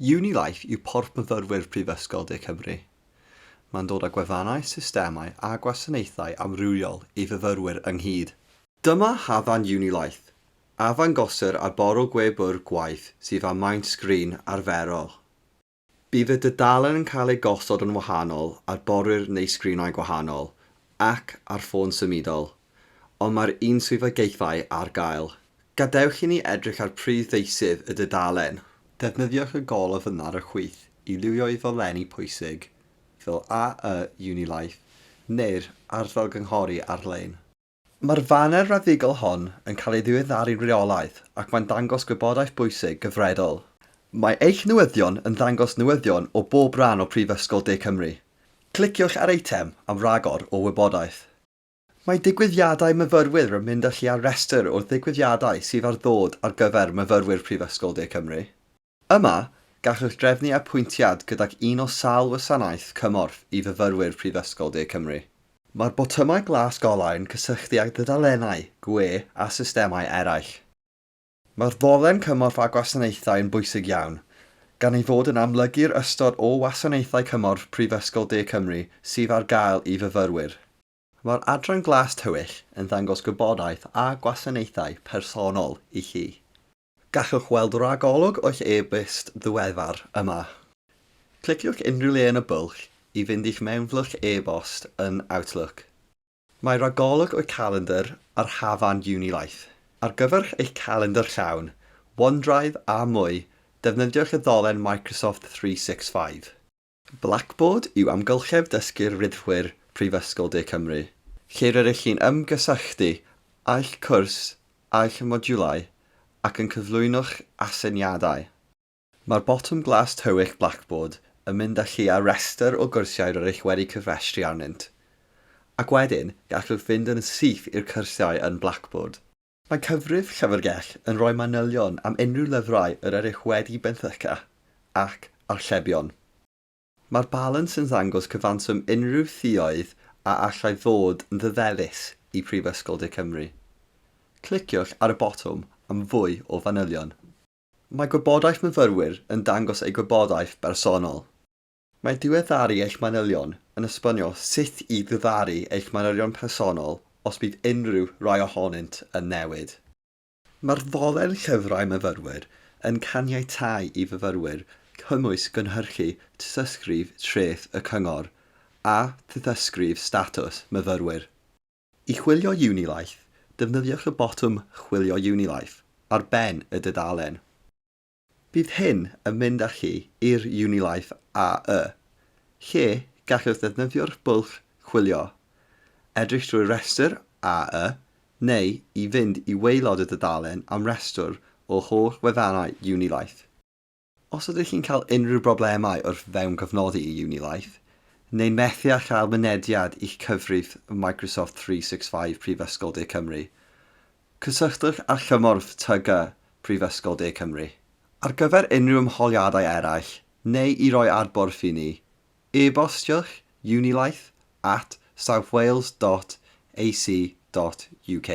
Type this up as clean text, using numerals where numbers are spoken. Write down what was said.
UniLife yw porth myfyrwyr Prifysgol De Cymru. Mae'n dod â gwefannau, systemau a gwasanaethau amrywiol i fyfyrwyr ynghyd. Dyma hafan UniLife, afan gosur ar borol gwe bwr gwaith sydd â maint sgrin arferol. Bydd y dudalen yn cael ei gosod yn wahanol ar borwyr neu sgrinau gwahanol ac ar ffôn symudol, ond mae'r un swyddogaethau ar gael. Gadewch i ni edrych ar prif ddeisydd y dudalen. Defnyddiwch y golofn yna ar y chwith i liwio i ddoleni pwysig, fel UniLife, neu'r arddelgynghori ar-lein. Mae'r faner raddigol hon yn cael ei ddiweddaru'n reolaidd ac mae'n dangos gwybodaeth bwysig gyfredol. Mae eich newyddion yn ddangos newyddion o bob ran o Prifysgol De Cymru. Cliciwch ar eitem am ragor o wybodaeth. Mae digwyddiadau myfyrwyr yn mynd â chi ar restr o'r ddigwyddiadau sydd ar ddod ar gyfer myfyrwyr Prifysgol De Cymru. Yma, gallwch drefnu apwyntiad gydag un o sawl wasanaeth cymorth i fyfyrwyr Prifysgol De Cymru. Mae'r botymau glas golau yn cysylltu ag dudalennau, gwe a systemau eraill. Mae'r ddolen cymorth a gwasanaethau yn bwysig iawn, gan ei fod yn amlygu'r ystod o wasanaethau cymorth Prifysgol De Cymru sydd ar gael i fyfyrwyr. Mae'r adran glas tywyll yn ddangos gwybodaeth a gwasanaethau personol i chi. Gallwch weld ragolwg o'ch e-byst ddiweddar yma. Cliciwch unrhyw le yn y bwlch i fynd i'ch mewnflwch e-bost yn Outlook. Mae ragolwg o'ch calendar ar hafan UniLife. Ar gyfer eich calendar llawn, OneDrive a mwy, defnyddiwch y ddolen Microsoft 365. Blackboard yw amgylchedd dysgu'r ryddwyr Prifysgol De Cymru, lle rydych chi'n ymgysylltu a'ch cwrs a'ch modiwlau ac yn cyflwyno'ch asyniadau. Mae'r botwm glas tywych Blackboard yn mynd â chi ar restr o gwrsiau rydych wedi cyfrestru arnynt. Ac wedyn, gallwch fynd yn syth i'r cwrsiau yn Blackboard. Mae cyfrif llyfrgell yn rhoi manylion am unrhyw lyfrau yr ydych wedi benthyca ac archebion. Mae'r balans yn ddangos cyfanswm unrhyw ffïoedd a allai fod yn ddiddelus i Prifysgol De Cymru. Cliciwch ar y botwm am fwy o fanylion. Mae gwybodaeth myfyrwyr yn dangos ei gwybodaeth bersonol. Mae diweddaru eich manylion yn esbonio sut i ddiddaru eich manylion personol os bydd unrhyw rai ohonynt yn newid. Mae'r ddolen llyfrau myfyrwyr yn caniatáu i fyfyrwyr cymwys gynhyrchu tystysgrif treth y cyngor a tystysgrif statws myfyrwyr. I chwilio UniLife, defnyddiwch y botwm Chwilio UniLife ar ben y dudalen. Bydd hyn yn mynd â chi i'r UniLife lle gallwch ddefnyddio'r bwlch chwilio, edrych drwy restr neu i fynd i waelod y dudalen am restr o holl wefannau UniLife. Os ydych chi'n cael unrhyw broblemau wrth fewn cyfnodi i UniLife, neu'n methu â chael mynediad i'ch cyfrif Microsoft 365 Prifysgol De Cymru, cysylltwch â chymorth TG Prifysgol De Cymru. Ar gyfer unrhyw ymholiadau eraill, neu i roi adborth i ni, e-bostiwch unilife@southwales.ac.uk.